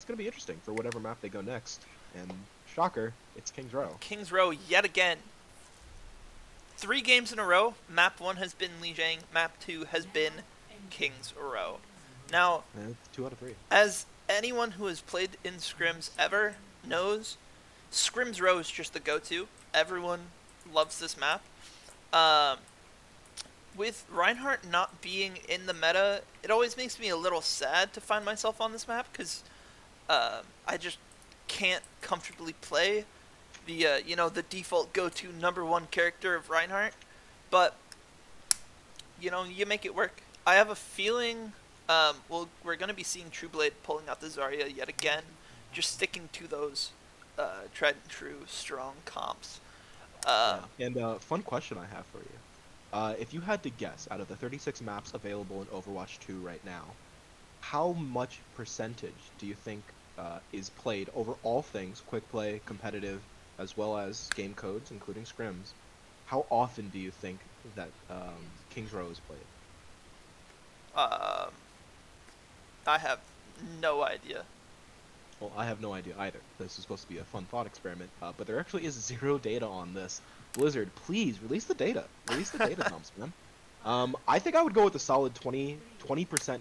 going to be interesting for whatever map they go next. And shocker, it's Kings Row. Kings Row yet again. 3 games in a row. Map 1 has been Lijiang. Map 2 has been Kings Row. Now, And it's 2 out of 3. as anyone who has played in scrims ever knows, scrims Row is just the go-to. Everyone loves this map. With Reinhardt not being in the meta, it always makes me a little sad to find myself on this map because I just can't comfortably play the the default go-to #1 character of Reinhardt. But you make it work. I have a feeling we're going to be seeing Trueblade pulling out the Zarya yet again, just sticking to those tried and true strong comps. And fun question I have for you. If you had to guess, out of the 36 maps available in Overwatch 2 right now, how much percentage do you think is played over all things, quick play, competitive, as well as game codes, including scrims? How often do you think that Kings Row is played? I have no idea. Well, I have no idea either. This is supposed to be a fun thought experiment, but there actually is 0 data on this. Blizzard, please release the data. Release the data dumps, man. I think I would go with a solid 20%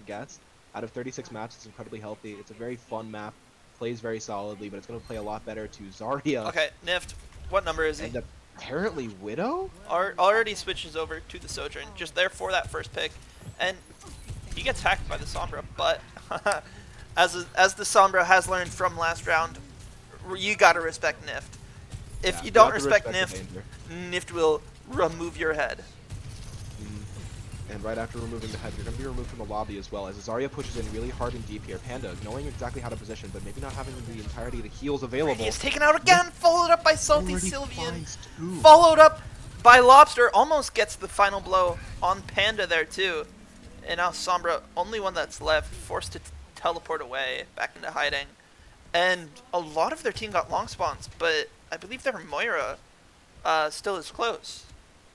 guess. Out of 36 maps, it's incredibly healthy. It's a very fun map, plays very solidly, but it's going to play a lot better to Zarya. Okay, Nift, what number is he? And apparently Widow? Already switches over to the Sojourn, just there for that first pick, and he gets hacked by the Sombra, but as the Sombra has learned from last round, you gotta respect Nift. If you don't respect Nift, Nift will remove your head. And right after removing the head, you're going to be removed from the lobby as well, as Zarya pushes in really hard and deep here. Panda knowing exactly how to position, but maybe not having the entirety of the heals available. He is taken out again, followed up by Salty Sylvian, followed up by Lobster, almost gets the final blow on Panda there too. And now Sombra, only one that's left, forced to teleport away, back into hiding. And a lot of their team got long spawns, but I believe their Moira still is close.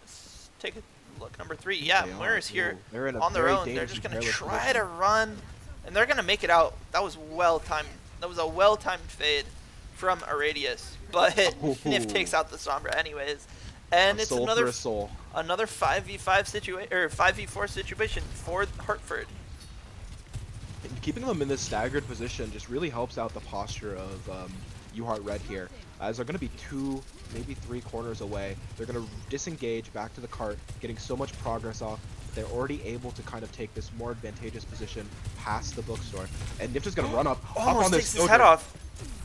Let's take a look. Number 3, yeah, Moira's here on their own. They're just going to try to run, and they're going to make it out. That was well-timed. That was a well-timed fade from Aradius, but Nif takes out the Sombra anyways. And it's another 5v5 situation, or 5v4 situation for Hartford. And keeping them in this staggered position just really helps out the posture of UHart Red here, as they're going to be 2, maybe 3 corners away. They're going to disengage back to the cart, getting so much progress off. They're already able to kind of take this more advantageous position past the bookstore. And Nift is going to run up on this. Takes his head off.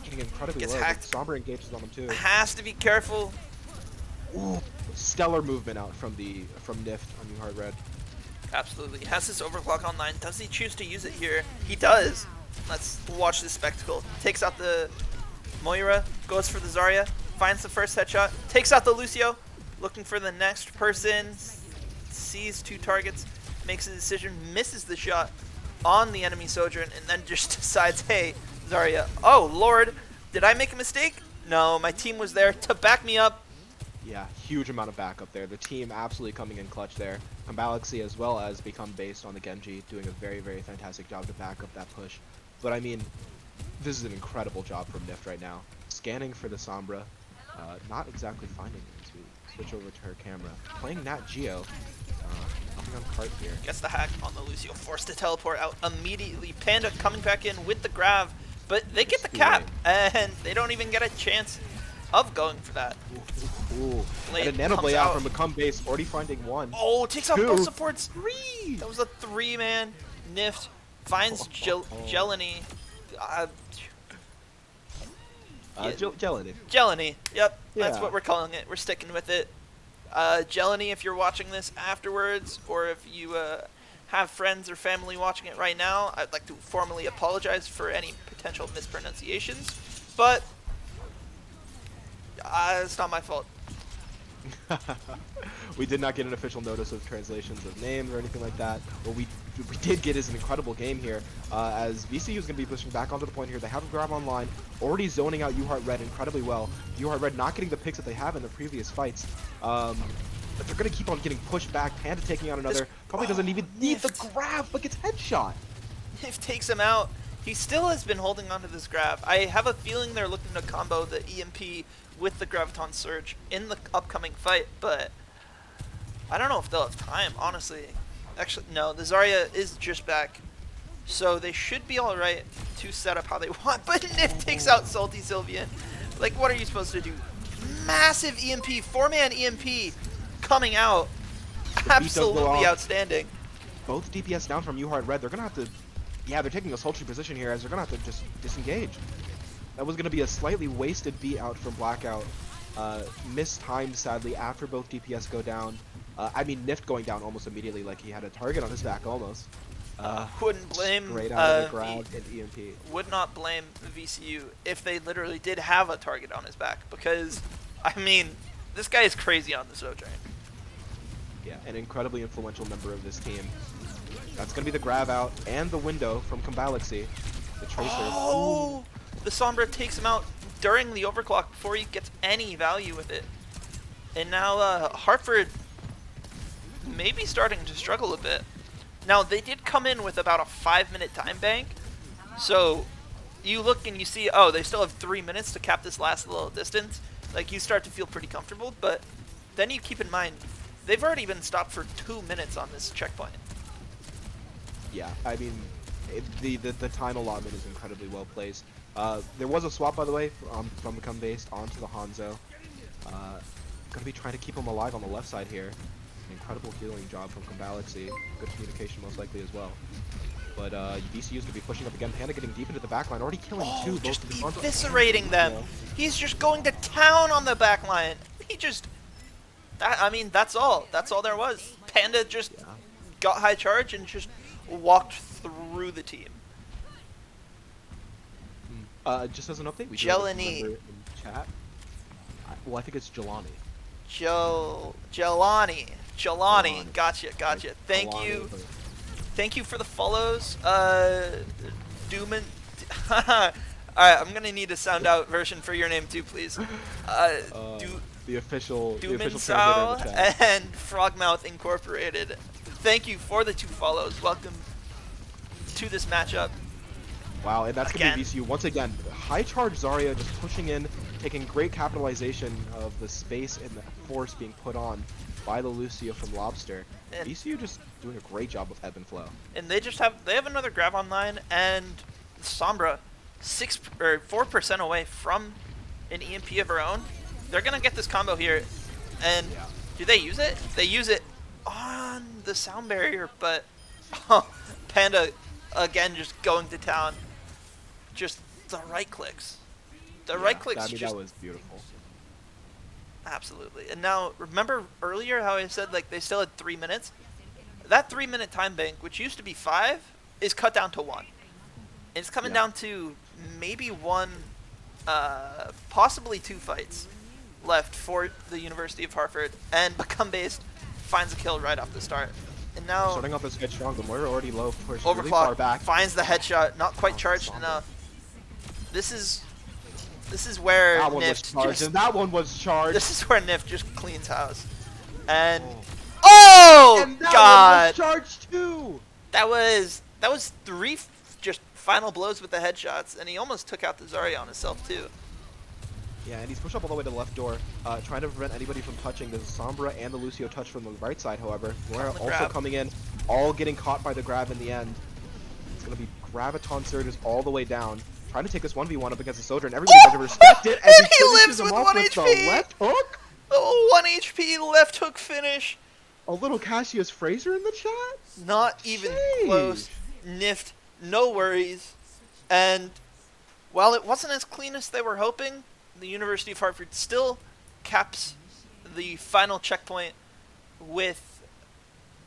Getting incredibly low. Sombra engages on him too. Has to be careful. Ooh, stellar movement out from Nift on UHart Red. Absolutely. Has his overclock online. Does he choose to use it here? He does. Let's watch this spectacle. Takes out the Moira, goes for the Zarya, finds the first headshot, takes out the Lucio, looking for the next person, sees 2 targets, makes a decision, misses the shot on the enemy Sojourn, and then just decides, hey, Zarya, oh lord, did I make a mistake? No, my team was there to back me up. Yeah, huge amount of backup there. The team absolutely coming in clutch there. Galaxy as well as Become based on the Genji, doing a very, very fantastic job to back up that push. But I mean, this is an incredible job from Nift right now. Scanning for the Sombra, not exactly finding it as we switch over to her camera. Playing Nat Geo, nothing on cart here. Gets the hack on the Lucio, forced to teleport out immediately. Panda coming back in with the grab, but they get the cap, and they don't even get a chance of going for that. Ooh. And a nano blade out from Become base, already finding 1. Oh, takes out both supports. 3! That was a 3-man. Nift finds Jelani. Jelani. Jelani, yep, that's Yeah. what we're calling it. We're sticking with it. Jelani, if you're watching this afterwards, or if you have friends or family watching it right now, I'd like to formally apologize for any potential mispronunciations, but it's not my fault. We did not get an official notice of translations of names or anything like that. What we did get is an incredible game here, as VCU is going to be pushing back onto the point here. They have a grab online, already zoning out UHart Red incredibly well. UHart Red not getting the picks that they have in the previous fights. But they're going to keep on getting pushed back. Panda taking out another. Probably doesn't even need the grab, but gets headshot. Nift takes him out. He still has been holding on to this grab. I have a feeling they're looking to combo the EMP with the Graviton Surge in the upcoming fight, but I don't know if they'll have time, honestly. Actually, no, the Zarya is just back, so they should be alright to set up how they want, but Nif takes out Salty Sylvian. Like, what are you supposed to do? Massive EMP, 4-man EMP coming out. Absolutely outstanding. Both DPS down from UHart Red. They're going to have to... Yeah, they're taking a sultry position here as they're going to have to just disengage. That was going to be a slightly wasted beat out from Blackout. Mistimed, sadly, after both DPS go down. I mean, Nift going down almost immediately, like he had a target on his back almost. Wouldn't blame straight out of the grab and EMP. Would not blame VCU if they literally did have a target on his back, because, I mean, this guy is crazy on the Sojourn. Yeah, an incredibly influential member of this team. That's going to be the grab out and the window from Combalaxy. The Tracer. Oh! The Sombra takes him out during the overclock before he gets any value with it. And now Hartford maybe starting to struggle a bit. Now, they did come in with about a 5-minute time bank. So you look and you see, oh, they still have 3 minutes to cap this last little distance. Like, you start to feel pretty comfortable. But then you keep in mind, they've already been stopped for 2 minutes on this checkpoint. Yeah, I mean, the time allotment is incredibly well placed. There was a swap, by the way, from the come based onto the Hanzo. Gonna be trying to keep him alive on the left side here. An incredible healing job from Combalaxy. Good communication most likely as well. But VCU's gonna be pushing up again. Panda getting deep into the backline, already killing two. Just both eviscerating them. You know. He's just going to town on the backline. He just, I mean, that's all. That's all there was. Panda just got high charge and just walked through the team. Just as an update, we Jelani in chat. Well, I think it's Jelani. Jelani. Gotcha. Thank Jelani, you. Thank you for the follows. Dooman. Alright, I'm gonna need a sound out version for your name too, please. The official Sao and Frogmouth Incorporated. Thank you for the 2 follows. Welcome to this matchup. Wow, and that's going to be VCU once again. High charge Zarya just pushing in, taking great capitalization of the space and the force being put on by the Lucio from Lobster. And VCU just doing a great job of ebb and flow. And they have another grab online, and Sombra 4% away from an EMP of her own. They're gonna get this combo here, and do they use it? They use it on the sound barrier, but Panda again just going to town. Just the right clicks. The right clicks. That was beautiful. Absolutely. And now remember earlier how I said like they still had 3 minutes? That 3-minute time bank, which used to be 5, is cut down to 1. It's coming down to maybe 1, possibly 2 fights left for the University of Hartford, and Become Based finds a kill right off the start. And now starting off this head strong, but we're already low. Overclock really far back. Finds the headshot, not quite charged enough. This is where that one was charged, and that one was charged. This is where Nif just cleans house. And oh and that God! One was charged too. That was 3 just final blows with the headshots, and he almost took out the Zarya on himself too. Yeah, and he's pushed up all the way to the left door, trying to prevent anybody from touching. The Sombra and the Lucio touch from the right side, however. Moira also coming in, all getting caught by the grab in the end. It's going to be Graviton Surges all the way down, trying to take this 1v1 up against the Soldier, and everybody better respect it. And he lives with 1 HP! The left hook? Oh, 1 HP left hook finish. A little Cassius Fraser in the chat? Not even close. Nift, no worries. And while it wasn't as clean as they were hoping, the University of Hartford still caps the final checkpoint with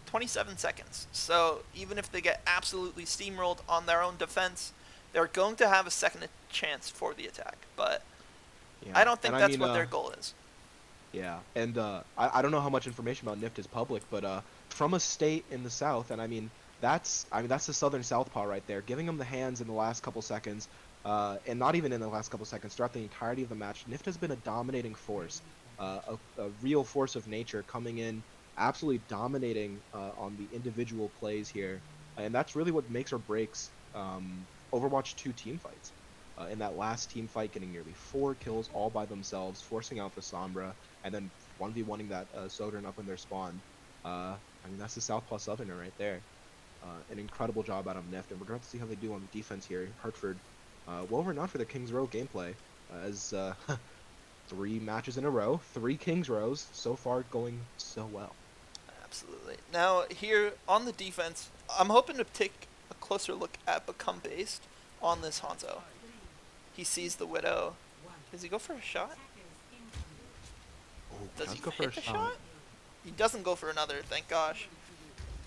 27 seconds. So even if they get absolutely steamrolled on their own defense, they're going to have a second chance for the attack. But I don't think that's what their goal is. Yeah, and I don't know how much information about NIFT is public, but from a state in the South, and I mean that's the Southern Southpaw right there, giving them the hands in the last couple seconds. And not even in the last couple seconds, throughout the entirety of the match, NIFT has been a dominating force, a real force of nature coming in, absolutely dominating on the individual plays here, and that's really what makes or breaks Overwatch 2 team fights. In that last team fight, getting nearly 4 kills all by themselves, forcing out the Sombra, and then 1v1ing that Sojourn up in their spawn. I mean, that's the Southpaw Southerner right there. An incredible job out of Nift, and we're going to see how they do on the defense here. Hartford, well renowned for their Kings Row gameplay, as 3 matches in a row, 3 Kings Rows, so far going so well. Absolutely. Now, here on the defense, I'm hoping to take a closer look at Become Based on this Hanzo. He sees the Widow. Does he go for a shot? Oh, Does he go hit the shot? He doesn't go for another, thank gosh.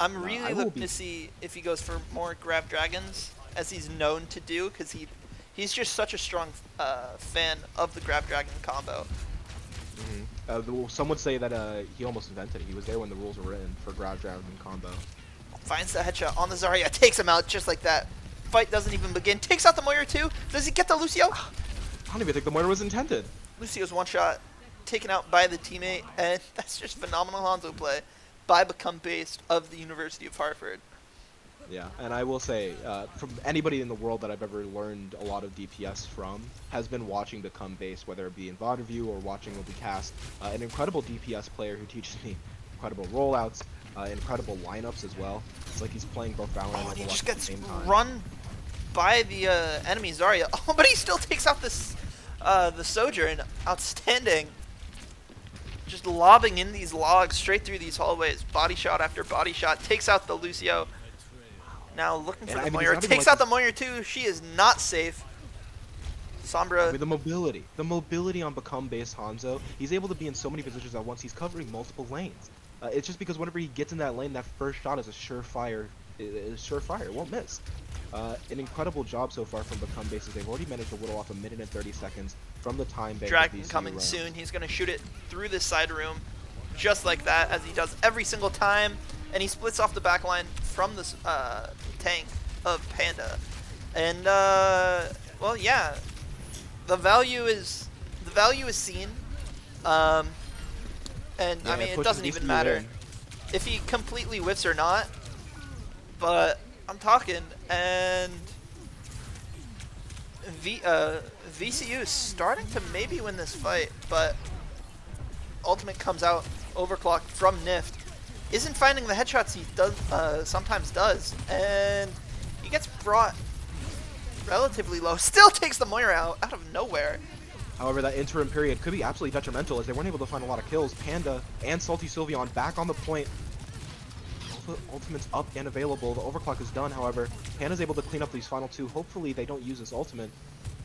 I'm really looking to see if he goes for more grab dragons, as he's known to do, because he's just such a strong fan of the grab dragon combo. Some would say that he almost invented it. He was there when the rules were written for grab dragon combo. Finds the headshot on the Zarya, takes him out just like that. Fight doesn't even begin. Takes out the Moira too. Does he get the Lucio? I don't even think the Moira was intended. Lucio's one shot, taken out by the teammate, and that's just phenomenal Hanzo play by Become Based of the University of Hartford. Yeah, and I will say, from anybody in the world that I've ever learned a lot of DPS from, has been watching Become Based, whether it be in VOD review or watching Cast. An incredible DPS player who teaches me incredible rollouts, incredible lineups as well. It's like he's playing both Valorant and Overwatch he just at the gets same time. run by the enemy Zarya. Oh, but he still takes out this the Sojourn. Outstanding. Just lobbing in these logs straight through these hallways. Body shot after body shot. Takes out the Lucio. Now looking for the Moira. Takes out the Moira too. She is not safe. Sombra. I mean, the mobility on Become Based Hanzo, he's able to be in so many positions at once. He's covering multiple lanes. It's just because whenever he gets in that lane, that first shot is a surefire. It won't miss. An incredible job so far from Become Based, as they've already managed to whittle off 1 minute and 30 seconds from the time bank. Dragon coming soon. He's going to shoot it through this side room just like that, as he does every single time. And he splits off the back line from this tank of Panda. And, well, yeah. The value is seen. And, yeah, I mean, it doesn't even matter if he completely whiffs or not. But I'm talking, and VCU is starting to maybe win this fight, but ultimate comes out overclocked from Nift. Isn't finding the headshots he does sometimes does, and he gets brought relatively low. Still takes the Moira out of nowhere. However, that interim period could be absolutely detrimental, as they weren't able to find a lot of kills. Panda and Salty Sylveon back on the point. Ultimate's up and available. The overclock is done, however. Panda's able to clean up these final 2. Hopefully they don't use this ultimate.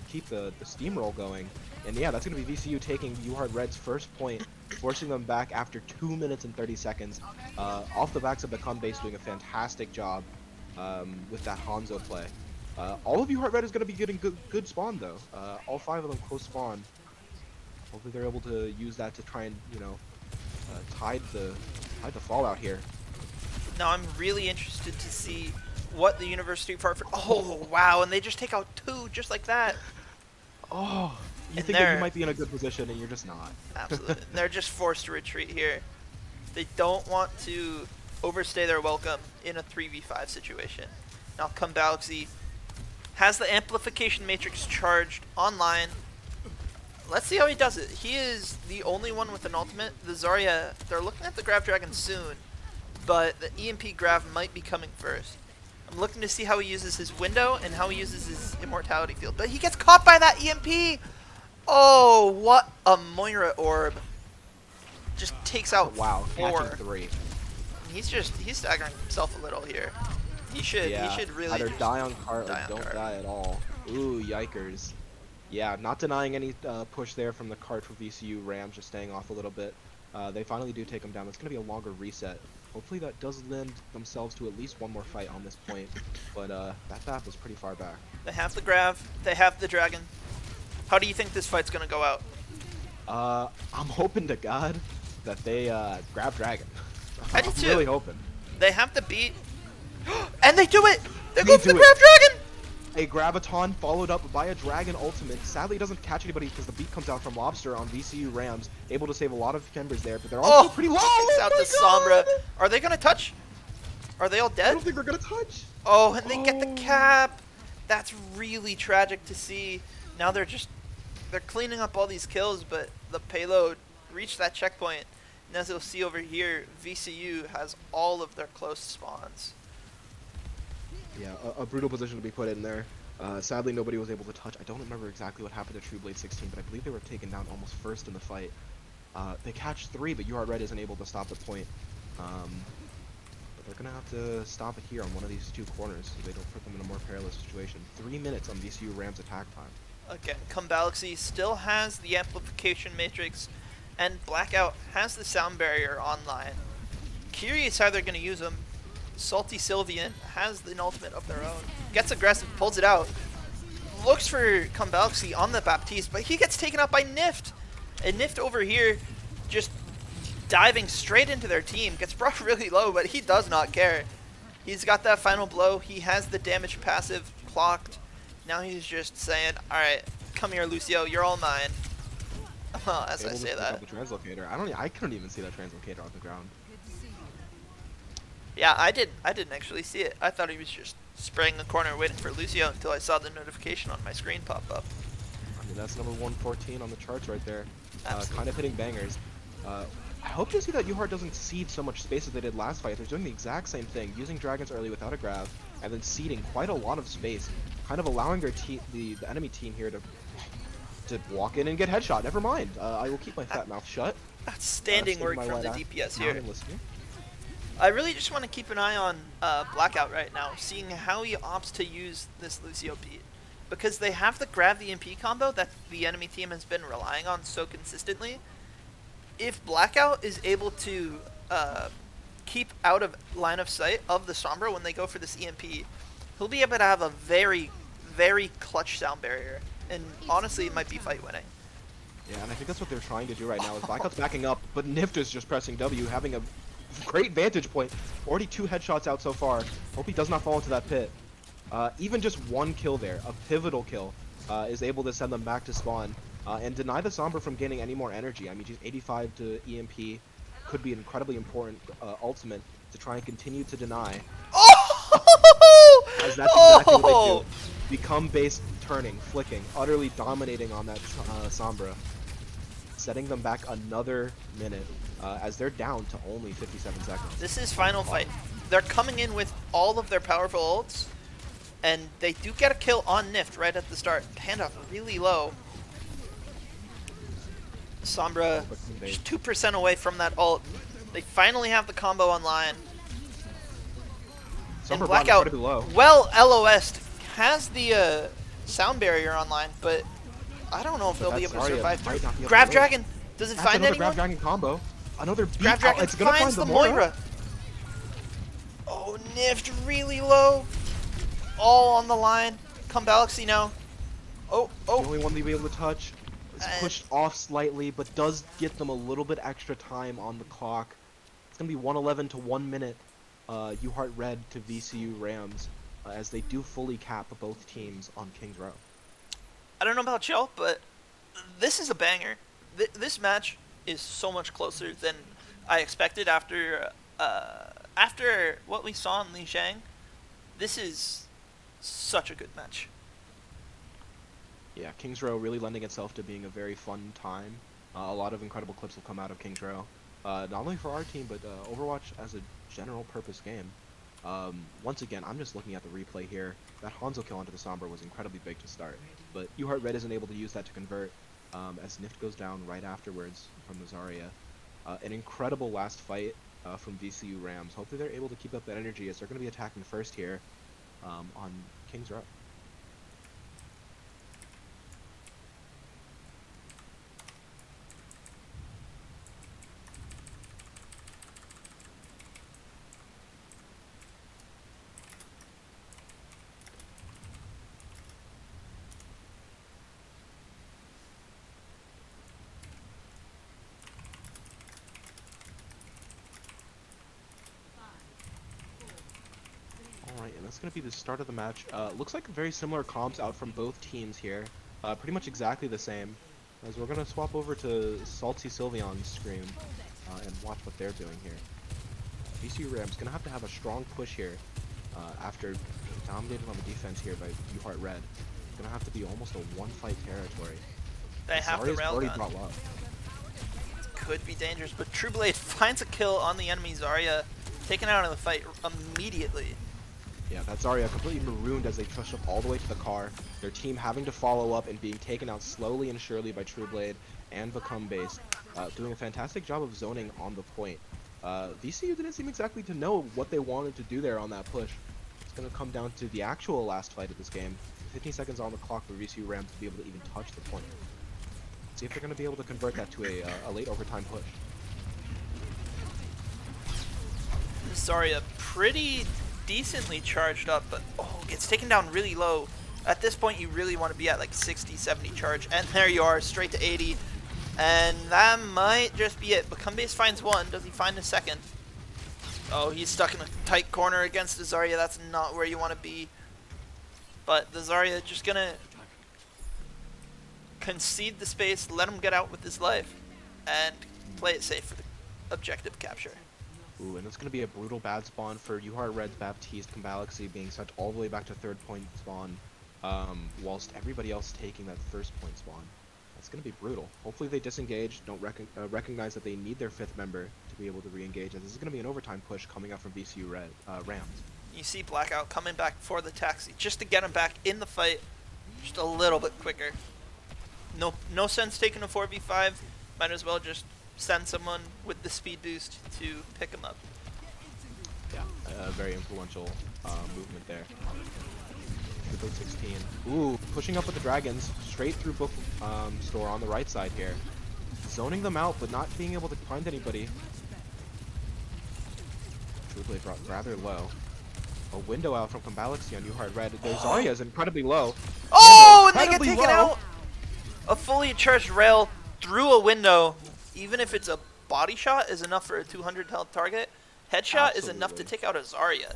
Keep the steamroll going. And yeah, that's going to be VCU taking UHart Red's first point, forcing them back after 2 minutes and 30 seconds. Off the backs of Become Based doing a fantastic job with that Hanzo play. All of UHart Red is going to be getting good spawn, though. All 5 of them close spawn. Hopefully they're able to use that to try and, tide the fallout here. Now I'm really interested to see what the University of Hartford. Oh wow! And they just take out 2 just like that. Oh, you think that you might be in a good position, and you're just not. Absolutely, they're just forced to retreat here. They don't want to overstay their welcome in a 3v5 situation. Now, Galaxy has the amplification matrix charged online. Let's see how he does it. He is the only one with an ultimate. The Zarya, they're looking at the Grab Dragon soon, but the EMP grab might be coming first. I'm looking to see how he uses his window and how he uses his immortality field. But he gets caught by that EMP! Oh, what a Moira orb. Just takes out 4. Catching 3. He's staggering himself a little here. He should really either just die on cart or don't cart. die at all. Ooh, yikers. Yeah, not denying any push there from the cart for VCU. Rams just staying off a little bit. They finally do take him down. It's going to be a longer reset. Hopefully that does lend themselves to at least one more fight on this point. But that map was pretty far back. They have the Grav. They have the Dragon. How do you think this fight's going to go out? I'm hoping to God that they grab Dragon. I do too. I'm really hoping. They have the beat. And they do it! They go for the Grab Dragon! A Graviton followed up by a Dragon ultimate. Sadly, it doesn't catch anybody because the beat comes out from Lobster on VCU Rams. Able to save a lot of members there, but they're all pretty low. Takes out the Sombra. Are they going to touch? Are they all dead? I don't think they're going to touch. Oh, and they get the cap. That's really tragic to see. Now they're cleaning up all these kills, but the payload reached that checkpoint. And as you'll see over here, VCU has all of their close spawns. Yeah, a brutal position to be put in there. Sadly, nobody was able to touch. I don't remember exactly what happened to Trueblade 16, but I believe they were taken down almost first in the fight. They catch 3, but UHart Red isn't able to stop the point. But they're going to have to stop it here on one of these 2 corners so they don't put them in a more perilous situation. 3 minutes on VCU Rams attack time. Again, Galaxy still has the amplification matrix, and Blackout has the sound barrier online. Curious how they're going to use them. Salty Sylvian has an ultimate of their own. Gets aggressive, pulls it out. Looks for Galaxy on the Baptiste, but he gets taken out by Nift. And Nift over here just diving straight into their team. Gets brought really low, but he does not care. He's got that final blow. He has the damage passive clocked. Now he's just saying, alright, come here, Lucio, you're all mine. As I say that. The translocator. I couldn't even see that translocator on the ground. Yeah, I didn't actually see it. I thought he was just spraying the corner waiting for Lucio until I saw the notification on my screen pop up. I mean, that's number 114 on the charts right there. Kind of hitting bangers. I hope to see that UHart doesn't cede so much space as they did last fight. They're doing the exact same thing, using dragons early without a grab, and then ceding quite a lot of space, kind of allowing their the enemy team here to walk in and get headshot. Never mind. I will keep my fat mouth shut. Outstanding work from the DPS here. I really just want to keep an eye on Blackout right now, seeing how he opts to use this Lucio beat. Because they have the grab the MP combo that the enemy team has been relying on so consistently. If Blackout is able to keep out of line of sight of the Sombra when they go for this EMP, he'll be able to have a very, very clutch sound barrier. And honestly, it might be fight winning. Yeah, and I think that's what they're trying to do right now. Is Blackout's backing up, but Nift is just pressing W, having a great vantage point. Already 2 headshots out so far. Hope he does not fall into that pit. Even just 1 kill there, a pivotal kill, is able to send them back to spawn and deny the Sombra from gaining any more energy. I mean, she's 85 to EMP. Could be an incredibly important ultimate to try and continue to deny. As that's exactly what they do. Become base turning, flicking, utterly dominating on that Sombra. Setting them back another minute as they're down to only 57 seconds. This is final fight. They're coming in with all of their powerful ults, and they do get a kill on Nift right at the start. Panda really low. Sombra just 2% away from that ult. They finally have the combo online. And Blackout, well LOS'd, has the sound barrier online, but I don't know if they'll be able to survive through. Grab Dragon, does it find anyone? Grab Dragon combo. Another beat. Grab Dragon it's gonna finds find the Moira. Oh, Nift really low. All on the line. Galaxy now. Oh. The only one they'll be able to touch. Is pushed off slightly, but does get them a little bit extra time on the clock. It's gonna be 111 to 1 minute. UHart Red to VCU Rams, as they do fully cap both teams on King's Row. I don't know about y'all, but this is a banger. This match is so much closer than I expected after what we saw in Lijiang. This is such a good match. Yeah, King's Row really lending itself to being a very fun time. A lot of incredible clips will come out of King's Row. Not only for our team, but Overwatch as a general purpose game. Once again, I'm just looking at the replay here. That Hanzo kill onto the Sombra was incredibly big to start, but UHart Red isn't able to use that to convert as Nift goes down right afterwards from the Zarya. An incredible last fight from VCU Rams. Hopefully they're able to keep up that energy as they're going to be attacking first here on King's Row. And that's going to be the start of the match. Looks like very similar comps out from both teams here. Pretty much exactly the same. As we're going to swap over to Salty Sylveon's screen and watch what they're doing here. VCU Rams going to have a strong push here after dominated on the defense here by UHart Red. It's gonna have to be almost a one-fight territory. They have the Zarya's railgun. already brought love. Could be dangerous, but Trueblade finds a kill on the enemy Zarya, taken out of the fight immediately. Yeah, that Zarya completely marooned as they pushed up all the way to the car. Their team having to follow up and being taken out slowly and surely by Trueblade and Become Base, doing a fantastic job of zoning on the point. VCU didn't seem exactly to know what they wanted to do there on that push. It's going to come down to the actual last fight of this game. 15 seconds on the clock for VCU Rams to be able to even touch the point. See if they're going to be able to convert that to a late overtime push. Zarya pretty decently charged up, but gets taken down really low. At this point, you really want to be at like 60, 70 charge, and there you are, straight to 80. And that might just be it. Become Base finds one. Does he find a second? Oh, he's stuck in a tight corner against the Zarya. That's not where you want to be. But the Zarya just gonna concede the space, let him get out with his life, and play it safe for the objective capture. Ooh, and it's going to be a brutal bad spawn for UHart Red's Baptiste Galaxy being sent all the way back to third point spawn, whilst everybody else taking that first point spawn. That's going to be brutal. Hopefully they disengage, don't recognize that they need their fifth member to be able to re-engage, as this is going to be an overtime push coming out from VCU Rams. You see Blackout coming back for the taxi, just to get him back in the fight, just a little bit quicker. No sense taking a 4v5, might as well just send someone with the speed boost to pick him up. Yeah, very influential movement there. Triple 16. Ooh, pushing up with the dragons straight through book store on the right side here. Zoning them out, but not being able to find anybody. Trueblade brought rather low. A window out from Galaxy on UHart Red. Their Zarya is incredibly low. Oh, and they get taken out! A fully charged rail through a window, even if it's a body shot, is enough for a 200 health target. Headshot is enough to take out a Zarya.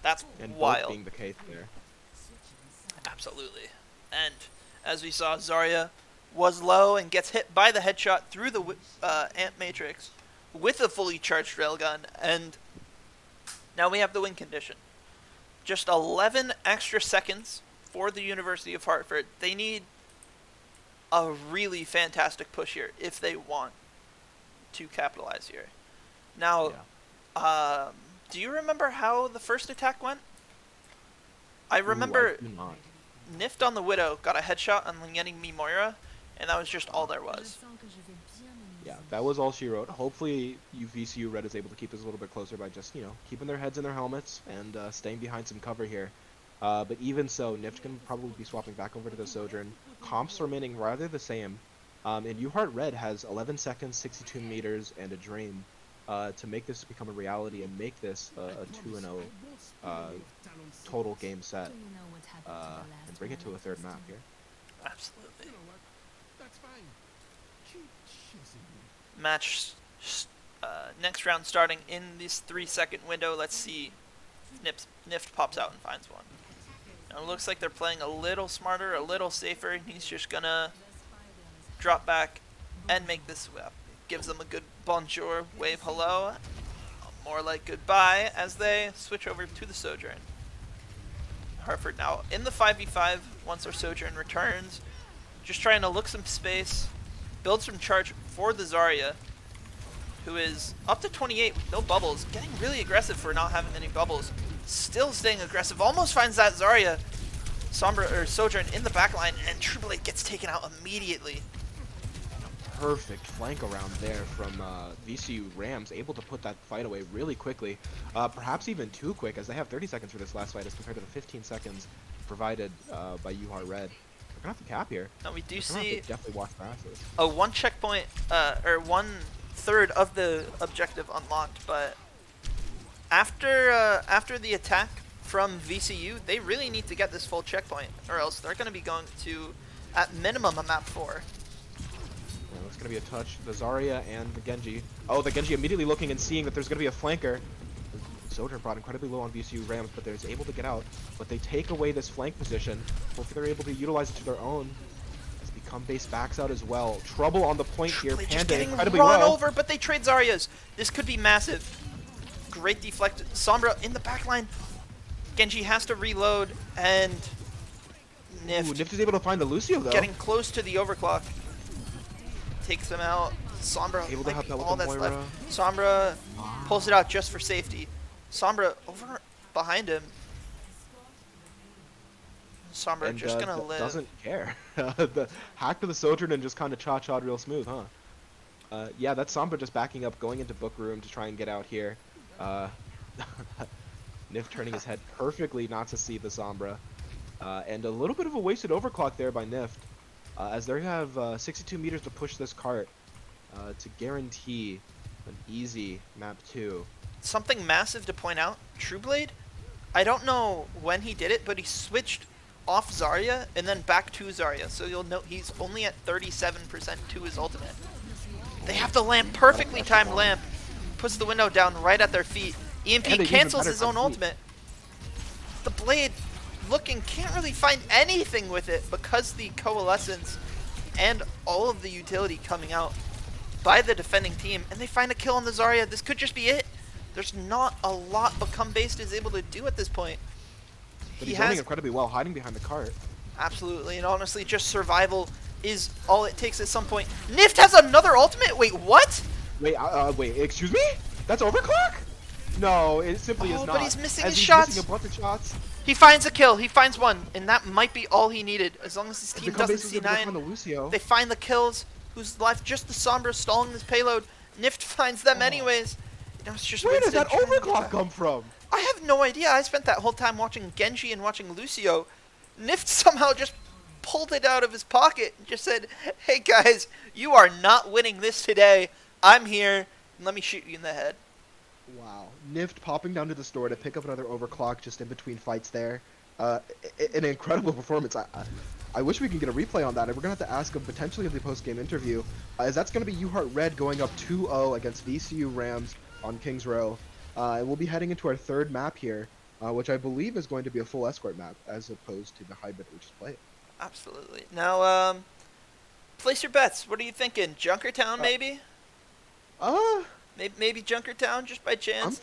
That's and wild. Being the case there. Absolutely. And as we saw, Zarya was low and gets hit by the headshot through the Ant Matrix with a fully charged railgun, and now we have the win condition. Just 11 extra seconds for the University of Hartford. They need a really fantastic push here if they want to capitalize here. Now, do you remember how the first attack went? I remember Nift on the Widow got a headshot on Yenning Moira, and that was just all there was. Yeah, that was all she wrote. Hopefully VCU Red is able to keep this a little bit closer by just, keeping their heads in their helmets and staying behind some cover here. But even so, Nift can probably be swapping back over to the Sojourn. Comps remaining rather the same. And UHart Red has 11 seconds, 62 meters, and a dream to make this become a reality and make this a 2-0 total game set. And bring it to a third map here. Absolutely. Match next round starting in this 3-second window. Let's see. Nift pops out and finds one. Now it looks like they're playing a little smarter, a little safer, and he's just gonna drop back and make this whip. Gives them a good bonjour, wave hello, more like goodbye as they switch over to the Sojourn. Hartford now in the 5v5 once our Sojourn returns, just trying to look some space, build some charge for the Zarya, who is up to 28 with no bubbles, getting really aggressive for not having any bubbles. Still staying aggressive, almost finds that Zarya. Sojourn in the back line, and Trueblade gets taken out immediately. Perfect flank around there from VCU Rams, able to put that fight away really quickly. Perhaps even too quick, as they have 30 seconds for this last fight as compared to the 15 seconds provided by UHart Red. They're gonna have to cap here. Now we do see definitely watch passes. A one checkpoint, or 1/3 of the objective unlocked, but after the attack from VCU, they really need to get this full checkpoint, or else they're going to be going to, at minimum, a map 4. Yeah, that's going to be a touch. The Zarya and the Genji. Oh, the Genji immediately looking and seeing that there's going to be a flanker. Sojourn brought incredibly low on VCU Rams, but they're able to get out. But they take away this flank position. Hopefully they're able to utilize it to their own. As Become Base backs out as well. Trouble on the point here. Panda just getting incredibly run low. over, but they trade Zaryas. This could be massive. Great deflect. Sombra in the back line. Genji has to reload, and Nift, Ooh, Nift is able to find the Lucio though. getting close to the overclock. Takes him out. Sombra Able to might help be out with all the that's Moira. left. Sombra pulls it out just for safety. Sombra over behind him. Sombra And just gonna live. doesn't care. The hack to the Sojourn and just kind of cha-cha'd real smooth, huh? Yeah, that's Sombra just backing up, going into book room to try and get out here. Nif turning his head perfectly not to see the Sombra. And a little bit of a wasted overclock there by Nift, as they have 62 meters to push this cart to guarantee an easy map 2. Something massive to point out, Trueblade, I don't know when he did it, but he switched off Zarya and then back to Zarya, so you'll note he's only at 37% to his ultimate. They have the lamp, perfectly timed lamp, puts the window down right at their feet. EMP cancels his own ultimate. The Blade looking, can't really find anything with it because the Coalescence and all of the utility coming out by the defending team, and they find a kill on the Zarya. This could just be it. There's not a lot Become Based is able to do at this point. But he's running incredibly well, hiding behind the cart. Absolutely, and honestly, just survival is all it takes at some point. Nift has another ultimate? Wait, what? Wait, excuse me? That's overclock? No, it simply is not. But he's missing his he's shots. Missing a bunch of shots. He finds a kill. He finds one, and that might be all he needed. As long as his team doesn't C9, they find the kills. Who's left? Just the Sombra stalling this payload. Nift finds them anyways. You know, it's just where does that overclock come from? I have no idea. I spent that whole time watching Genji and watching Lucio. Nift somehow just pulled it out of his pocket and just said, "Hey guys, you are not winning this today. I'm here, and let me shoot you in the head." Wow. Nift popping down to the store to pick up another overclock just in between fights there. An incredible performance. I wish we could get a replay on that. We're going to have to ask him potentially in the post-game interview. As that's going to be UHart Red going up 2-0 against VCU Rams on Kings Row. And we'll be heading into our third map here, which I believe is going to be a full escort map as opposed to the hybrid we just played. Absolutely. Now, place your bets. What are you thinking? Junkertown, maybe? Maybe Junkertown, just by chance?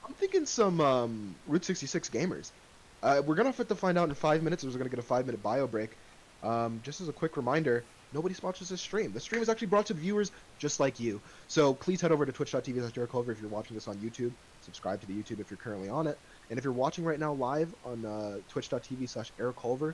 I'm thinking some Route 66 gamers. We're gonna have to find out in 5 minutes. We're gonna get a 5-minute bio break. Just as a quick reminder, nobody sponsors this stream. The stream is actually brought to viewers just like you. So please head over to twitch.tv/JerryCulver if you're watching this on YouTube. Subscribe to the YouTube if you're currently on it. And if you're watching right now live on twitch.tv/EricCulver,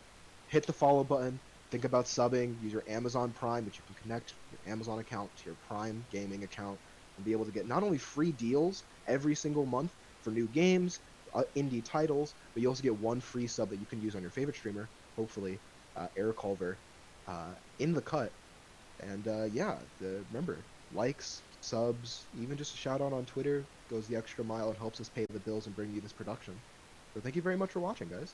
hit the follow button. Think about subbing. Use your Amazon Prime, which you can connect your Amazon account to your Prime gaming account and be able to get not only free deals every single month for new games, indie titles, but you also get one free sub that you can use on your favorite streamer, hopefully, Eric Culver, in the cut. And yeah, remember, likes, subs, even just a shout out on Twitter goes the extra mile and helps us pay the bills and bring you this production. So thank you very much for watching, guys.